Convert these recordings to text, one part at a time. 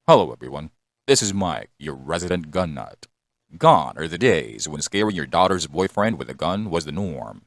Hello everyone, this is Mike, your resident gun nut. Gone are the days when scaring your daughter's boyfriend with a gun was the norm.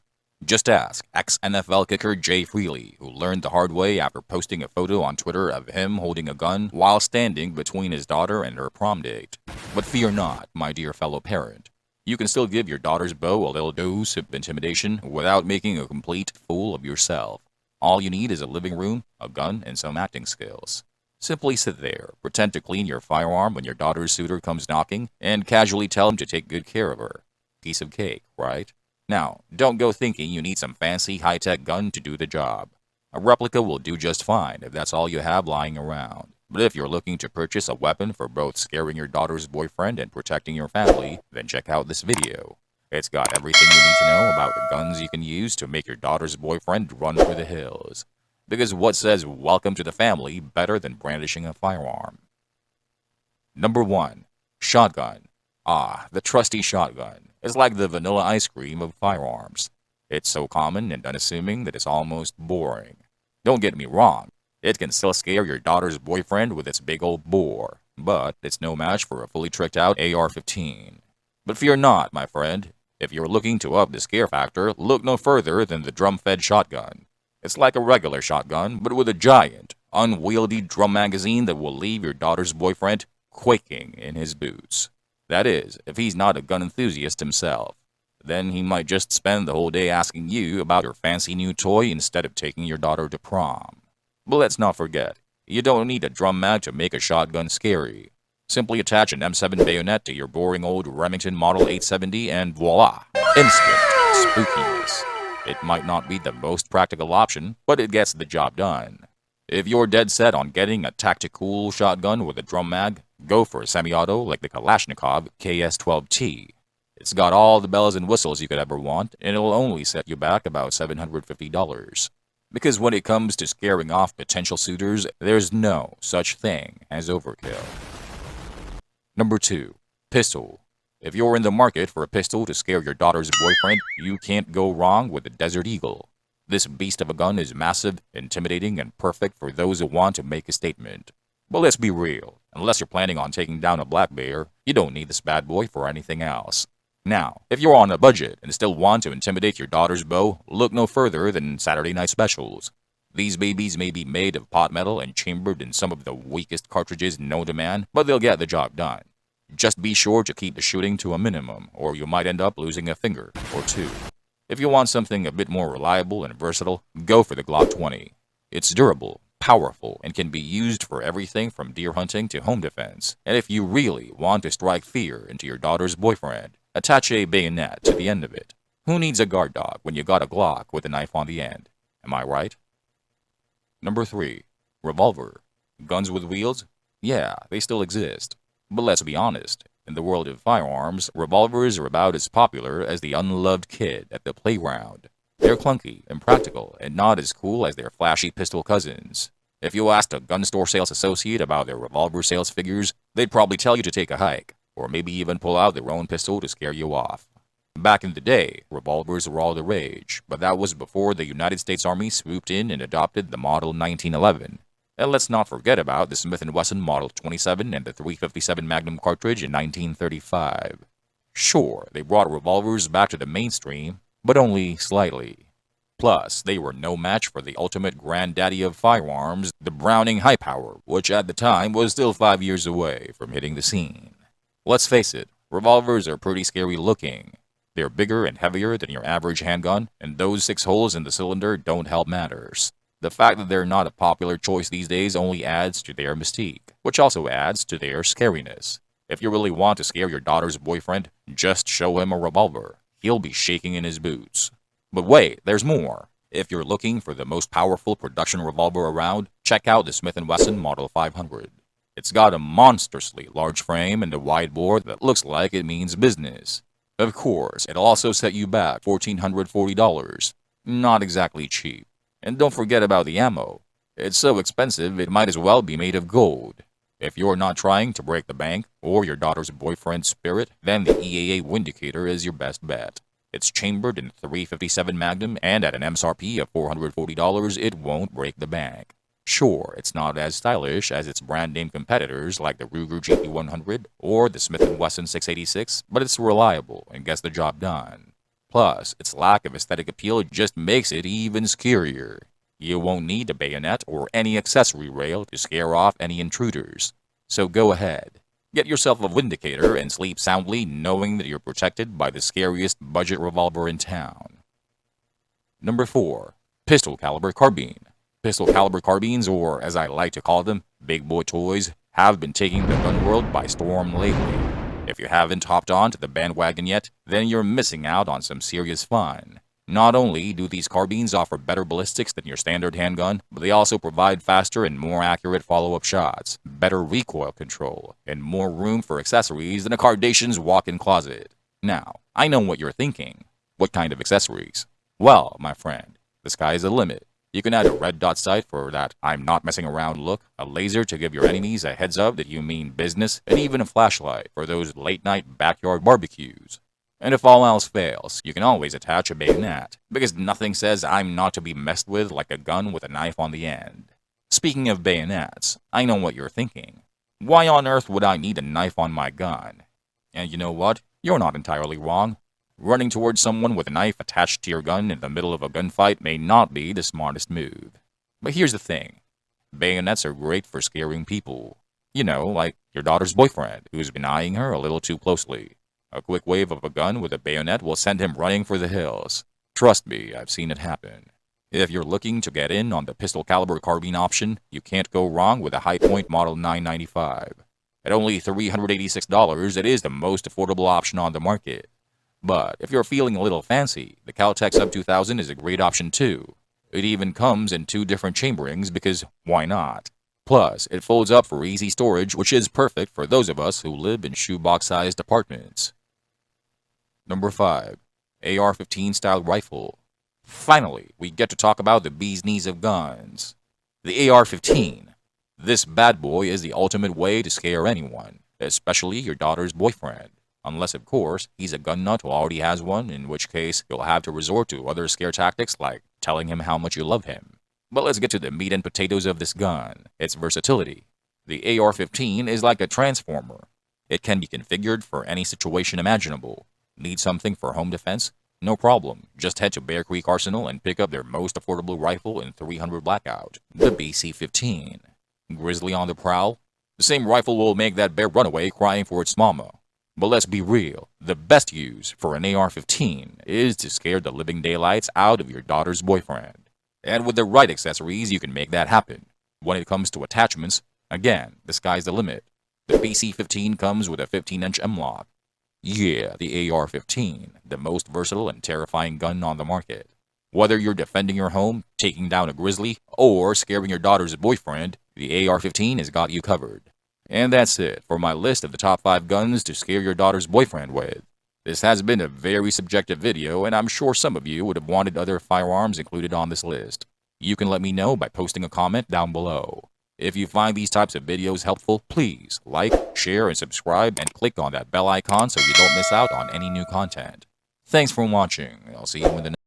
Just ask ex-NFL kicker Jay Freely, who learned the hard way after posting a photo on Twitter of him holding a gun while standing between his daughter and her prom date. But fear not, my dear fellow parent. You can still give your daughter's beau a little dose of intimidation without making a complete fool of yourself. All you need is a living room, a gun, and some acting skills. Simply sit there, pretend to clean your firearm when your daughter's suitor comes knocking, and casually tell him to take good care of her. Piece of cake, right? Now, don't go thinking you need some fancy high-tech gun to do the job. A replica will do just fine if that's all you have lying around. But if you're looking to purchase a weapon for both scaring your daughter's boyfriend and protecting your family, then check out this video. It's got everything you need to know about the guns you can use to make your daughter's boyfriend run for the hills. Because what says welcome to the family better than brandishing a firearm? Number 1. Shotgun. The trusty shotgun. It's like the vanilla ice cream of firearms. It's so common and unassuming that it's almost boring. Don't get me wrong, it can still scare your daughter's boyfriend with its big old bore, but it's no match for a fully tricked out AR-15. But fear not, my friend. If you're looking to up the scare factor, look no further than the drum-fed shotgun. It's like a regular shotgun, but with a giant, unwieldy drum magazine that will leave your daughter's boyfriend quaking in his boots. That is, if he's not a gun enthusiast himself. Then he might just spend the whole day asking you about your fancy new toy instead of taking your daughter to prom. But let's not forget, you don't need a drum mag to make a shotgun scary. Simply attach an M7 bayonet to your boring old Remington Model 870 and voila! Instant spookiness. It might not be the most practical option, but it gets the job done. If you're dead set on getting a tactical shotgun with a drum mag, go for a semi-auto like the Kalashnikov KS-12T. It's got all the bells and whistles you could ever want, and it'll only set you back about $750. Because when it comes to scaring off potential suitors, there's no such thing as overkill. Number 2. Pistol. If you're in the market for a pistol to scare your daughter's boyfriend, you can't go wrong with the Desert Eagle. This beast of a gun is massive, intimidating, and perfect for those who want to make a statement. But let's be real, unless you're planning on taking down a black bear, you don't need this bad boy for anything else. Now, if you're on a budget and still want to intimidate your daughter's beau, look no further than Saturday Night Specials. These babies may be made of pot metal and chambered in some of the weakest cartridges known to man, but they'll get the job done. Just be sure to keep the shooting to a minimum, or you might end up losing a finger or two. If you want something a bit more reliable and versatile, go for the Glock 20. It's durable, powerful, and can be used for everything from deer hunting to home defense. And if you really want to strike fear into your daughter's boyfriend, attach a bayonet to the end of it. Who needs a guard dog when you got a Glock with a knife on the end? Am I right? Number 3. Revolver. Guns with wheels? Yeah, they still exist. But let's be honest, in the world of firearms, revolvers are about as popular as the unloved kid at the playground. They're clunky, impractical, and not as cool as their flashy pistol cousins. If you asked a gun store sales associate about their revolver sales figures, they'd probably tell you to take a hike, or maybe even pull out their own pistol to scare you off. Back in the day, revolvers were all the rage, but that was before the United States Army swooped in and adopted the Model 1911. And let's not forget about the Smith & Wesson Model 27 and the .357 Magnum cartridge in 1935. Sure, they brought revolvers back to the mainstream, but only slightly. Plus, they were no match for the ultimate granddaddy of firearms, the Browning High Power, which at the time was still 5 years away from hitting the scene. Let's face it, revolvers are pretty scary looking. They're bigger and heavier than your average handgun, and those 6 holes in the cylinder don't help matters. The fact that they're not a popular choice these days only adds to their mystique, which also adds to their scariness. If you really want to scare your daughter's boyfriend, just show him a revolver. He'll be shaking in his boots. But wait, there's more. If you're looking for the most powerful production revolver around, check out the Smith & Wesson Model 500. It's got a monstrously large frame and a wide bore that looks like it means business. Of course, it'll also set you back $1,440. Not exactly cheap. And don't forget about the ammo. It's so expensive it might as well be made of gold. If you're not trying to break the bank or your daughter's boyfriend's spirit, then the EAA Windicator is your best bet. It's chambered in .357 Magnum, and at an MSRP of $440, it won't break the bank. Sure, it's not as stylish as its brand name competitors like the Ruger GP100 or the Smith & Wesson 686, but it's reliable and gets the job done. Plus, its lack of aesthetic appeal just makes it even scarier. You won't need a bayonet or any accessory rail to scare off any intruders. So go ahead, get yourself a Vindicator and sleep soundly knowing that you're protected by the scariest budget revolver in town. Number 4. Pistol Caliber Carbine. Pistol caliber carbines, or as I like to call them, big boy toys, have been taking the gun world by storm lately. If you haven't hopped on to the bandwagon yet, then you're missing out on some serious fun. Not only do these carbines offer better ballistics than your standard handgun, but they also provide faster and more accurate follow-up shots, better recoil control, and more room for accessories than a Kardashian's walk-in closet. Now, I know what you're thinking. What kind of accessories? Well, my friend, the sky is the limit. You can add a red dot sight for that I'm not messing around look, a laser to give your enemies a heads up that you mean business, and even a flashlight for those late night backyard barbecues. And if all else fails, you can always attach a bayonet, because nothing says I'm not to be messed with like a gun with a knife on the end. Speaking of bayonets, I know what you're thinking. Why on earth would I need a knife on my gun? And you know what? You're not entirely wrong. Running towards someone with a knife attached to your gun in the middle of a gunfight may not be the smartest move. But here's the thing. Bayonets are great for scaring people. You know, like your daughter's boyfriend, who's been eyeing her a little too closely. A quick wave of a gun with a bayonet will send him running for the hills. Trust me, I've seen it happen. If you're looking to get in on the pistol caliber carbine option, you can't go wrong with a High Point Model 995. At only $386, it is the most affordable option on the market. But if you're feeling a little fancy, the Caltech Sub 2000 is a great option too. It even comes in 2 different chamberings because why not? Plus, it folds up for easy storage, which is perfect for those of us who live in shoebox-sized apartments. Number 5. AR-15 style rifle. Finally, we get to talk about the bee's knees of guns. The AR-15. This bad boy is the ultimate way to scare anyone, especially your daughter's boyfriend. Unless, of course, he's a gun nut who already has one, in which case you'll have to resort to other scare tactics like telling him how much you love him. But let's get to the meat and potatoes of this gun, its versatility. The AR-15 is like a transformer. It can be configured for any situation imaginable. Need something for home defense? No problem. Just head to Bear Creek Arsenal and pick up their most affordable rifle in 300 Blackout, the BC-15. Grizzly on the prowl? The same rifle will make that bear run away crying for its mama. But let's be real, the best use for an AR-15 is to scare the living daylights out of your daughter's boyfriend. And with the right accessories, you can make that happen. When it comes to attachments, again, the sky's the limit. The BC-15 comes with a 15-inch M-Lock. Yeah, the AR-15, the most versatile and terrifying gun on the market. Whether you're defending your home, taking down a grizzly, or scaring your daughter's boyfriend, the AR-15 has got you covered. And that's it for my list of the top 5 guns to scare your daughter's boyfriend with. This has been a very subjective video, and I'm sure some of you would have wanted other firearms included on this list. You can let me know by posting a comment down below. If you find these types of videos helpful, please like, share, and subscribe, and click on that bell icon so you don't miss out on any new content. Thanks for watching. I'll see you in the next